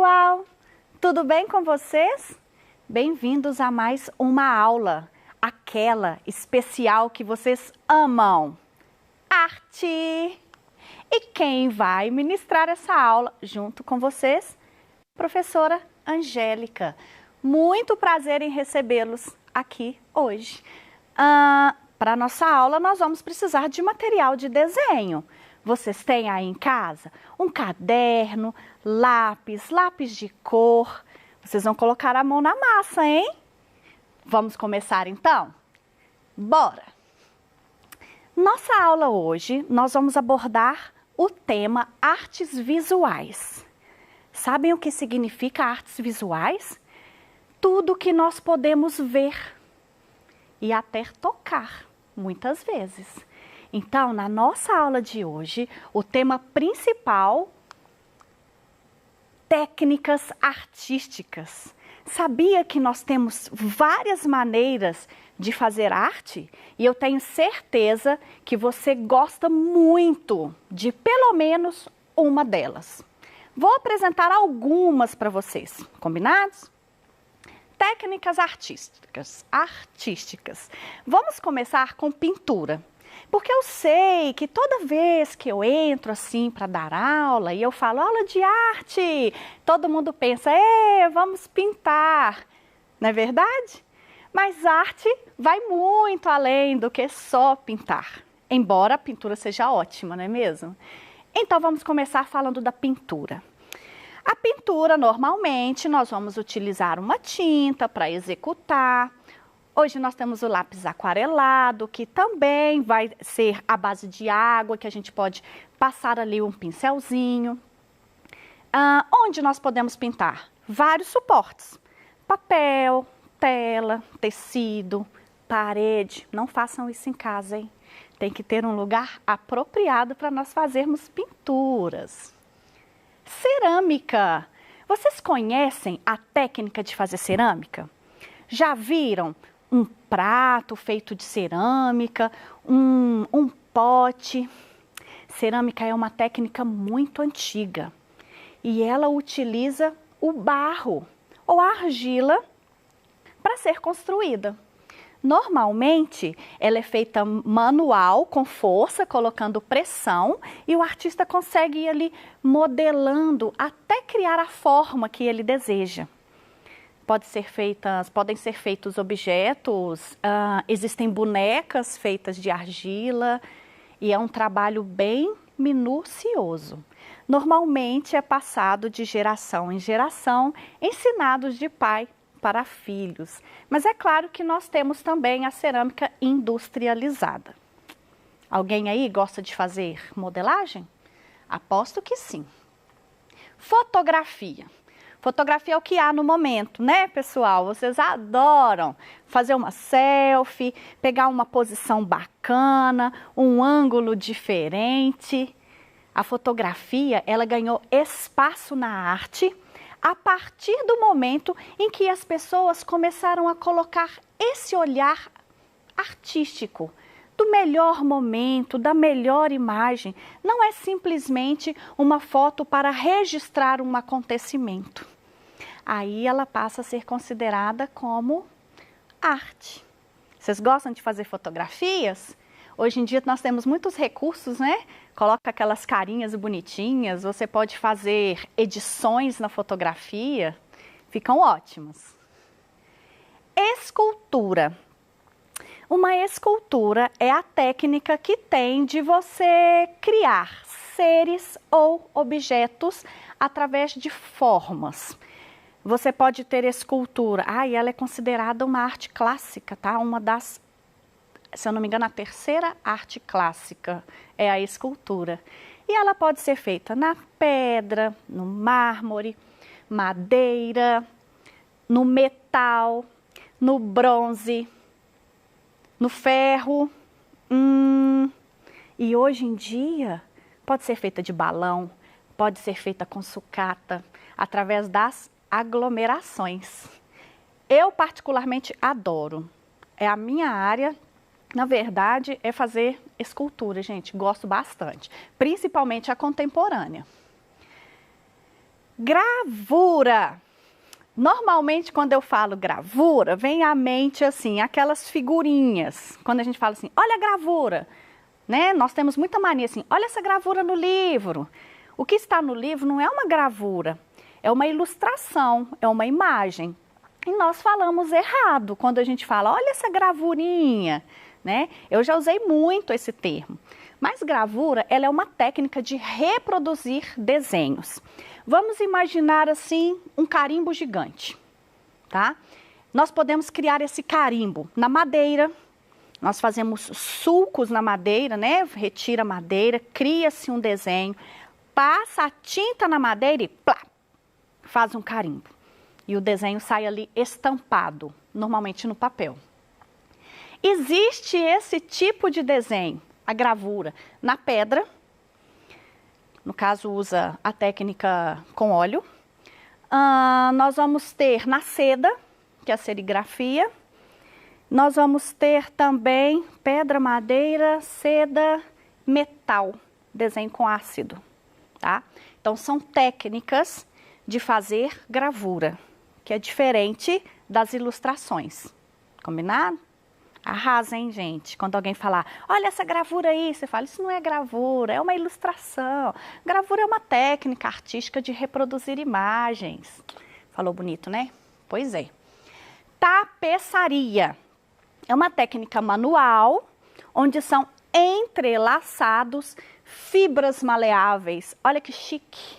pessoal! Tudo bem com vocês? Bem-vindos a mais uma aula, aquela especial que vocês amam, arte! E quem vai ministrar essa aula junto com vocês? Professora Angélica. Muito prazer em recebê-los aqui hoje. Para a nossa aula, nós vamos precisar de material de desenho. Vocês têm aí em casa um caderno, lápis de cor. Vocês vão colocar a mão na massa, hein? Vamos começar então? Bora! Nossa aula hoje, nós vamos abordar o tema artes visuais. Sabem o que significa artes visuais? Tudo que nós podemos ver e até tocar, muitas vezes. Então, na nossa aula de hoje, o tema principal, técnicas artísticas. Sabia que nós temos várias maneiras de fazer arte? E eu tenho certeza que você gosta muito de pelo menos uma delas. Vou apresentar algumas para vocês, combinados? Técnicas artísticas. Vamos começar com pintura. Porque eu sei que toda vez que eu entro assim para dar aula e eu falo aula de arte, todo mundo pensa, vamos pintar, não é verdade? Mas arte vai muito além do que só pintar, embora a pintura seja ótima, não é mesmo? Então vamos começar falando da pintura. A pintura, normalmente, nós vamos utilizar uma tinta para executar. Hoje nós temos o lápis aquarelado, que também vai ser à base de água, que a gente pode passar ali um pincelzinho. Onde nós podemos pintar? Vários suportes. Papel, tela, tecido, parede. Não façam isso em casa, hein? Tem que ter um lugar apropriado para nós fazermos pinturas. Cerâmica. Vocês conhecem a técnica de fazer cerâmica? Já viram um prato feito de cerâmica, um pote? Cerâmica é uma técnica muito antiga e ela utiliza o barro ou a argila para ser construída. Normalmente, ela é feita manual, com força, colocando pressão, e o artista consegue ir ali modelando até criar a forma que ele deseja. Podem ser feitos objetos, existem bonecas feitas de argila, e é um trabalho bem minucioso. Normalmente é passado de geração em geração, ensinados de pai para filhos. Mas é claro que nós temos também a cerâmica industrializada. Alguém aí gosta de fazer modelagem? Aposto que sim. Fotografia. Fotografia é o que há no momento, né, pessoal? Vocês adoram fazer uma selfie, pegar uma posição bacana, um ângulo diferente. A fotografia, ela ganhou espaço na arte a partir do momento em que as pessoas começaram a colocar esse olhar artístico, do melhor momento, da melhor imagem. Não é simplesmente uma foto para registrar um acontecimento. Aí ela passa a ser considerada como arte. Vocês gostam de fazer fotografias? Hoje em dia nós temos muitos recursos, né? Coloca aquelas carinhas bonitinhas, você pode fazer edições na fotografia, ficam ótimas. Escultura. Uma escultura é a técnica que tem de você criar seres ou objetos através de formas. Você pode ter escultura, e ela é considerada uma arte clássica, tá? Uma das, se eu não me engano, a terceira arte clássica é a escultura. E ela pode ser feita na pedra, no mármore, madeira, no metal, no bronze, no ferro. E hoje em dia pode ser feita de balão, pode ser feita com sucata, através das aglomerações. Eu particularmente adoro. É a minha área. Na verdade, é fazer escultura, gente. Gosto bastante. Principalmente a contemporânea. Gravura. Normalmente, quando eu falo gravura, vem à mente assim, aquelas figurinhas. Quando a gente fala assim, olha a gravura, né? Nós temos muita mania assim, olha essa gravura no livro. O que está no livro não é uma gravura, é uma ilustração, é uma imagem. E nós falamos errado quando a gente fala, olha essa gravurinha, né? Eu já usei muito esse termo. Mas gravura, ela é uma técnica de reproduzir desenhos. Vamos imaginar assim um carimbo gigante, tá? Nós podemos criar esse carimbo na madeira. Nós fazemos sulcos na madeira, né? Retira a madeira, cria-se um desenho, passa a tinta na madeira e plá, faz um carimbo. E o desenho sai ali estampado, normalmente no papel. Existe esse tipo de desenho, a gravura, na pedra. No caso, usa a técnica com óleo. Nós vamos ter na seda, que é a serigrafia. Nós vamos ter também pedra, madeira, seda, metal, desenho com ácido, tá? Então, são técnicas de fazer gravura, que é diferente das ilustrações. Combinado? Arrasa, hein, gente? Quando alguém falar, olha essa gravura aí, você fala, isso não é gravura, é uma ilustração. Gravura é uma técnica artística de reproduzir imagens. Falou bonito, né? Pois é. Tapeçaria. É uma técnica manual, onde são entrelaçados fibras maleáveis. Olha que chique.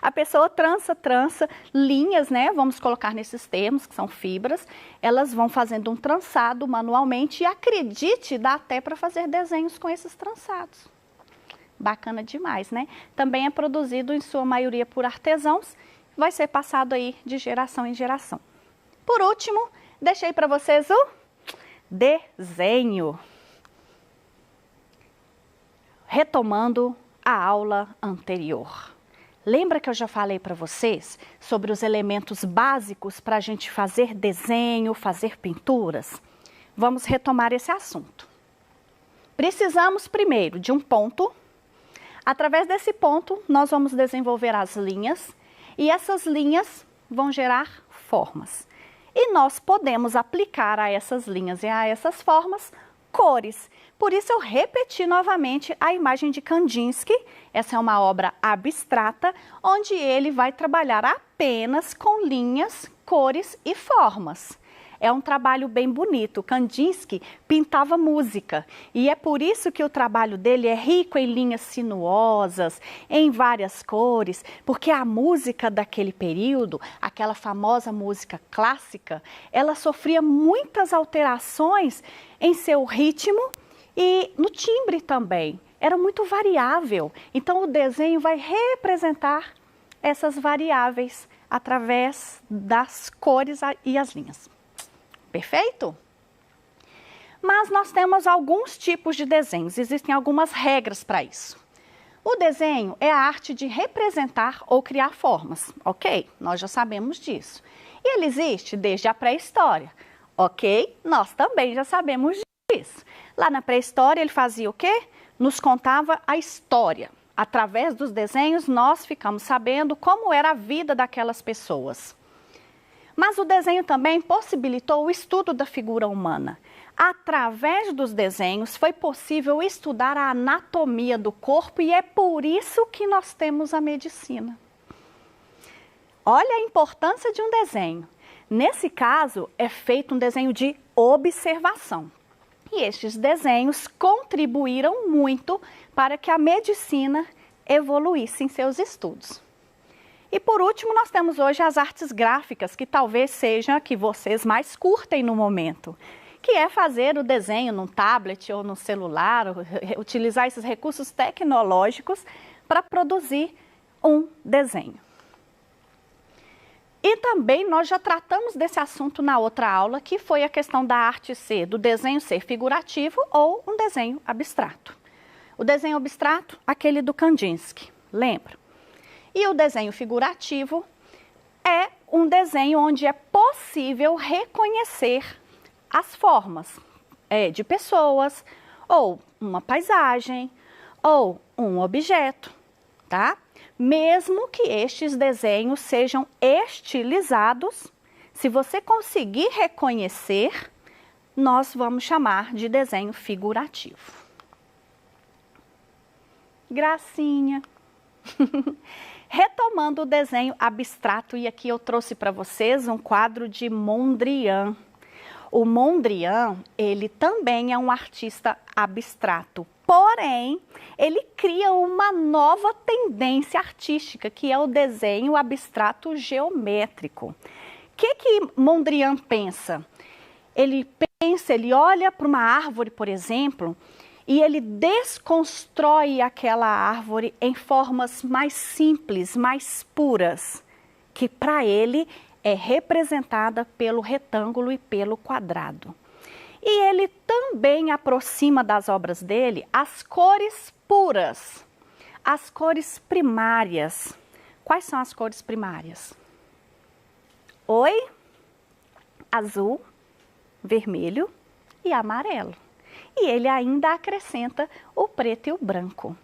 A pessoa trança linhas, né? Vamos colocar nesses termos, que são fibras. Elas vão fazendo um trançado manualmente e acredite, dá até para fazer desenhos com esses trançados. Bacana demais, né? Também é produzido em sua maioria por artesãos, vai ser passado aí de geração em geração. Por último, deixei para vocês o desenho. Retomando a aula anterior. Lembra que eu já falei para vocês sobre os elementos básicos para a gente fazer desenho, fazer pinturas? Vamos retomar esse assunto. Precisamos primeiro de um ponto. Através desse ponto, nós vamos desenvolver as linhas e essas linhas vão gerar formas. E nós podemos aplicar a essas linhas e a essas formas cores. Por isso eu repeti novamente a imagem de Kandinsky. Essa é uma obra abstrata, onde ele vai trabalhar apenas com linhas, cores e formas. É um trabalho bem bonito. Kandinsky pintava música e é por isso que o trabalho dele é rico em linhas sinuosas, em várias cores, porque a música daquele período, aquela famosa música clássica, ela sofria muitas alterações em seu ritmo e no timbre também. Era muito variável. Então o desenho vai representar essas variáveis através das cores e as linhas. Perfeito? Mas nós temos alguns tipos de desenhos, existem algumas regras para isso. O desenho é a arte de representar ou criar formas, ok? Nós já sabemos disso. E ele existe desde a pré-história, ok? Nós também já sabemos disso. Lá na pré-história ele fazia o quê? Nos contava a história. Através dos desenhos nós ficamos sabendo como era a vida daquelas pessoas. Mas o desenho também possibilitou o estudo da figura humana. Através dos desenhos foi possível estudar a anatomia do corpo e é por isso que nós temos a medicina. Olha a importância de um desenho. Nesse caso, é feito um desenho de observação. E estes desenhos contribuíram muito para que a medicina evoluísse em seus estudos. E por último, nós temos hoje as artes gráficas, que talvez seja a que vocês mais curtem no momento, que é fazer o desenho num tablet ou no celular, ou utilizar esses recursos tecnológicos para produzir um desenho. E também nós já tratamos desse assunto na outra aula, que foi a questão da arte ser, do desenho ser figurativo ou um desenho abstrato. O desenho abstrato, aquele do Kandinsky, lembra? E o desenho figurativo é um desenho onde é possível reconhecer as formas de pessoas, ou uma paisagem, ou um objeto, tá? mesmo que estes desenhos sejam estilizados, se você conseguir reconhecer, nós vamos chamar de desenho figurativo. Gracinha. Retomando o desenho abstrato, e aqui eu trouxe para vocês um quadro de Mondrian. O Mondrian, ele também é um artista abstrato, porém, ele cria uma nova tendência artística, que é o desenho abstrato geométrico. O que Mondrian pensa? Ele olha para uma árvore, por exemplo, e ele desconstrói aquela árvore em formas mais simples, mais puras, que para ele é representada pelo retângulo e pelo quadrado. E ele também aproxima das obras dele as cores puras, as cores primárias. Quais são as cores primárias? Oi? Azul, vermelho e amarelo. E ele ainda acrescenta o preto e o branco.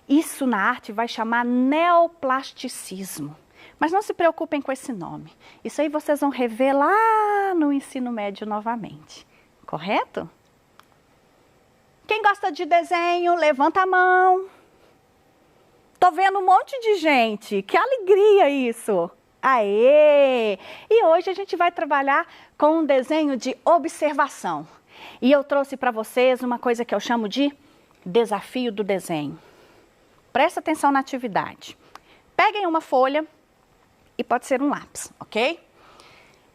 Isso na arte vai chamar neoplasticismo. Mas não se preocupem com esse nome. Isso aí vocês vão rever lá no ensino médio novamente. Correto? Quem gosta de desenho, levanta a mão. Tô vendo um monte de gente. Que alegria isso! Aê! E hoje a gente vai trabalhar com um desenho de observação. E eu trouxe para vocês uma coisa que eu chamo de desafio do desenho. Presta atenção na atividade. Peguem uma folha e pode ser um lápis, ok?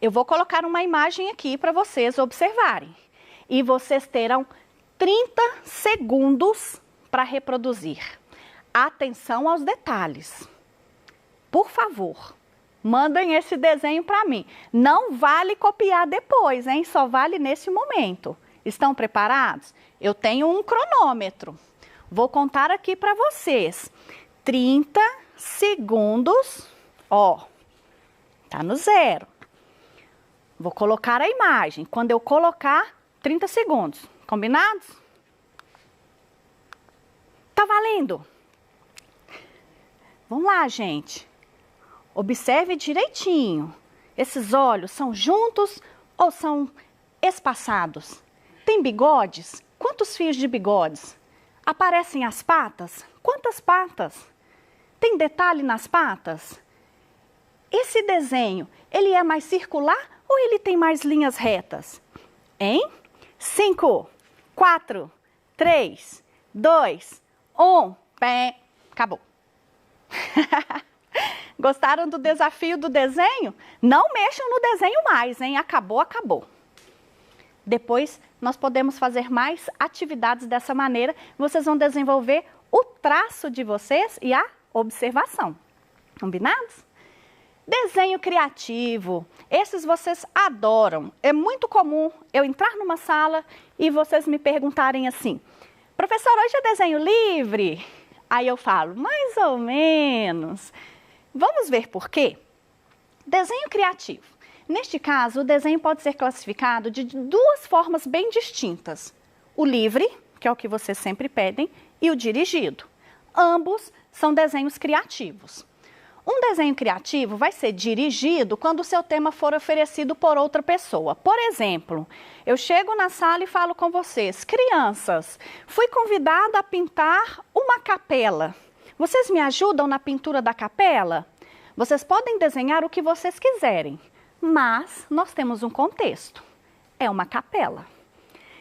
Eu vou colocar uma imagem aqui para vocês observarem. E vocês terão 30 segundos para reproduzir. Atenção aos detalhes. Por favor, mandem esse desenho para mim. Não vale copiar depois, hein? Só vale nesse momento. Estão preparados? Eu tenho um cronômetro. Vou contar aqui para vocês. 30 segundos. Ó, tá no 0. Vou colocar a imagem. Quando eu colocar, 30 segundos. Combinados? Tá valendo? Vamos lá, gente. Observe direitinho. Esses olhos são juntos ou são espaçados? Tem bigodes? Quantos fios de bigodes? Aparecem as patas? Quantas patas? Tem detalhe nas patas? Esse desenho, ele é mais circular ou ele tem mais linhas retas? Hein? 5, 4, 3, 2, 1. Pé. Acabou. Gostaram do desafio do desenho? Não mexam no desenho mais, hein? Acabou, acabou. Depois, nós podemos fazer mais atividades dessa maneira. Vocês vão desenvolver o traço de vocês e a observação. Combinados? Desenho criativo. Esses vocês adoram. É muito comum eu entrar numa sala e vocês me perguntarem assim: professor, hoje é desenho livre? Aí eu falo, mais ou menos. Vamos ver por quê? Desenho criativo. Neste caso, o desenho pode ser classificado de duas formas bem distintas. O livre, que é o que vocês sempre pedem, e o dirigido. Ambos são desenhos criativos. Um desenho criativo vai ser dirigido quando o seu tema for oferecido por outra pessoa. Por exemplo, eu chego na sala e falo com vocês: crianças, fui convidada a pintar uma capela. Vocês me ajudam na pintura da capela? Vocês podem desenhar o que vocês quiserem, mas nós temos um contexto. É uma capela.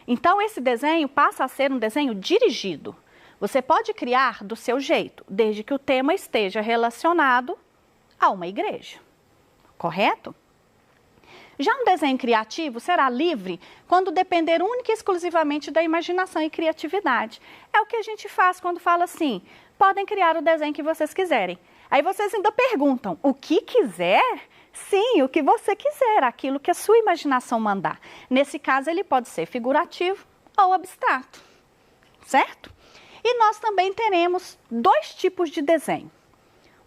Então, esse desenho passa a ser um desenho dirigido. Você pode criar do seu jeito, desde que o tema esteja relacionado a uma igreja. Correto? Já um desenho criativo será livre quando depender única e exclusivamente da imaginação e criatividade. É o que a gente faz quando fala assim: podem criar o desenho que vocês quiserem. Aí vocês ainda perguntam: o que quiser? Sim, o que você quiser, aquilo que a sua imaginação mandar. Nesse caso, ele pode ser figurativo ou abstrato, certo? E nós também teremos dois tipos de desenho.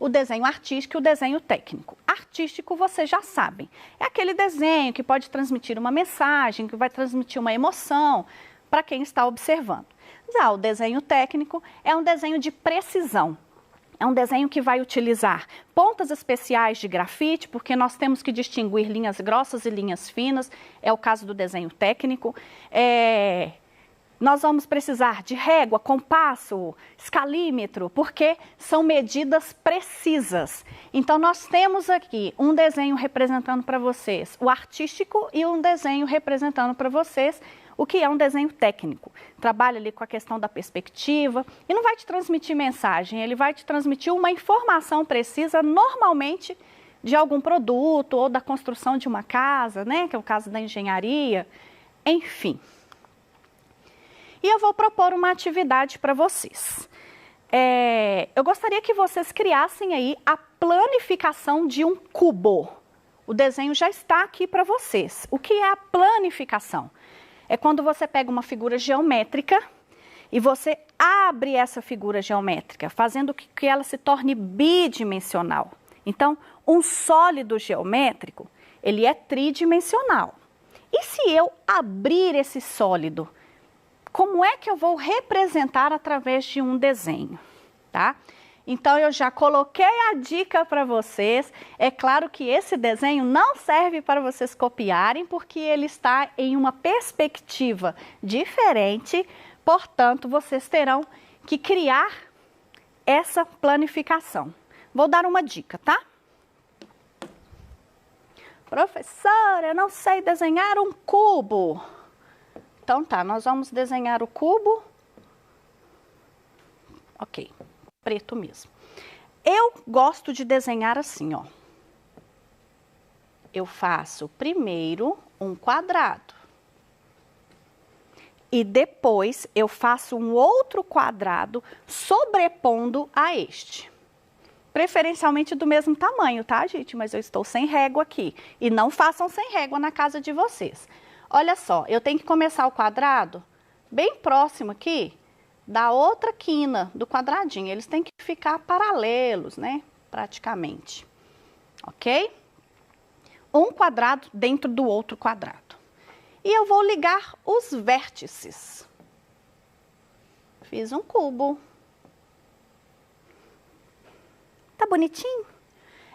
O desenho artístico e o desenho técnico. Artístico, vocês já sabem, é aquele desenho que pode transmitir uma mensagem, que vai transmitir uma emoção para quem está observando. Já o desenho técnico é um desenho de precisão. É um desenho que vai utilizar pontas especiais de grafite, porque nós temos que distinguir linhas grossas e linhas finas, é o caso do desenho técnico. Nós vamos precisar de régua, compasso, escalímetro, porque são medidas precisas. Então, nós temos aqui um desenho representando para vocês o artístico e um desenho representando para vocês o que é um desenho técnico. Trabalha ali com a questão da perspectiva e não vai te transmitir mensagem, ele vai te transmitir uma informação precisa, normalmente de algum produto ou da construção de uma casa, né? Que é o caso da engenharia, enfim. E eu vou propor uma atividade para vocês. Eu gostaria que vocês criassem aí a planificação de um cubo. O desenho já está aqui para vocês. O que é a planificação? É quando você pega uma figura geométrica e você abre essa figura geométrica, fazendo que ela se torne bidimensional. Então, um sólido geométrico, ele é tridimensional. E se eu abrir esse sólido, como é que eu vou representar através de um desenho, tá? Então, eu já coloquei a dica para vocês. É claro que esse desenho não serve para vocês copiarem, porque ele está em uma perspectiva diferente. Portanto, vocês terão que criar essa planificação. Vou dar uma dica, tá? Professora, eu não sei desenhar um cubo. Então tá, nós vamos desenhar o cubo. Ok. Preto mesmo. Eu gosto de desenhar assim, ó. Eu faço primeiro um quadrado. E depois eu faço um outro quadrado sobrepondo a este. Preferencialmente do mesmo tamanho, tá, gente? Mas eu estou sem régua aqui. E não façam sem régua na casa de vocês. Olha só, eu tenho que começar o quadrado bem próximo aqui da outra quina do quadradinho. Eles têm que ficar paralelos, né? Praticamente. Ok? Um quadrado dentro do outro quadrado. E eu vou ligar os vértices. Fiz um cubo. Tá bonitinho?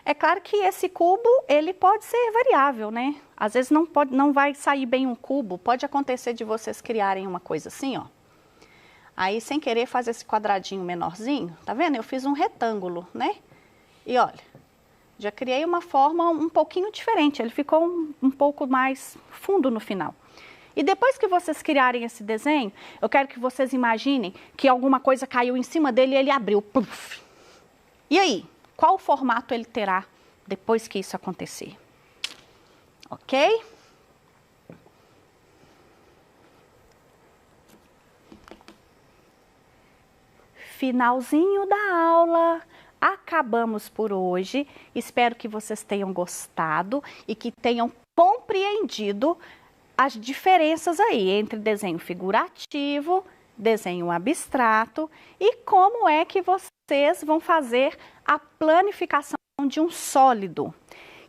É claro que esse cubo, ele pode ser variável, né? Às vezes não vai sair bem um cubo. Pode acontecer de vocês criarem uma coisa assim, ó. Aí, sem querer, faz esse quadradinho menorzinho, tá vendo? Eu fiz um retângulo, né? E olha, já criei uma forma um pouquinho diferente. Ele ficou um pouco mais fundo no final. E depois que vocês criarem esse desenho, eu quero que vocês imaginem que alguma coisa caiu em cima dele e ele abriu. Puff. E aí, qual o formato ele terá depois que isso acontecer? Ok? Finalzinho da aula, acabamos por hoje. Espero que vocês tenham gostado e que tenham compreendido as diferenças aí entre desenho figurativo, desenho abstrato e como é que vocês vão fazer a planificação de um sólido.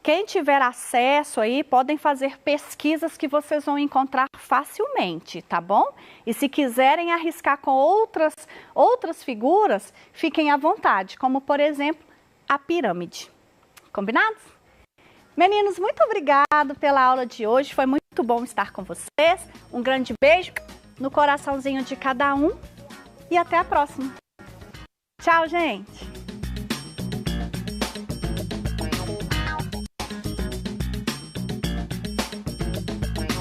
Quem tiver acesso aí, podem fazer pesquisas que vocês vão encontrar facilmente, tá bom? E se quiserem arriscar com outras figuras, fiquem à vontade, como por exemplo, a pirâmide. Combinados? Meninos, muito obrigado pela aula de hoje, foi muito bom estar com vocês. Um grande beijo no coraçãozinho de cada um e até a próxima. Tchau, gente!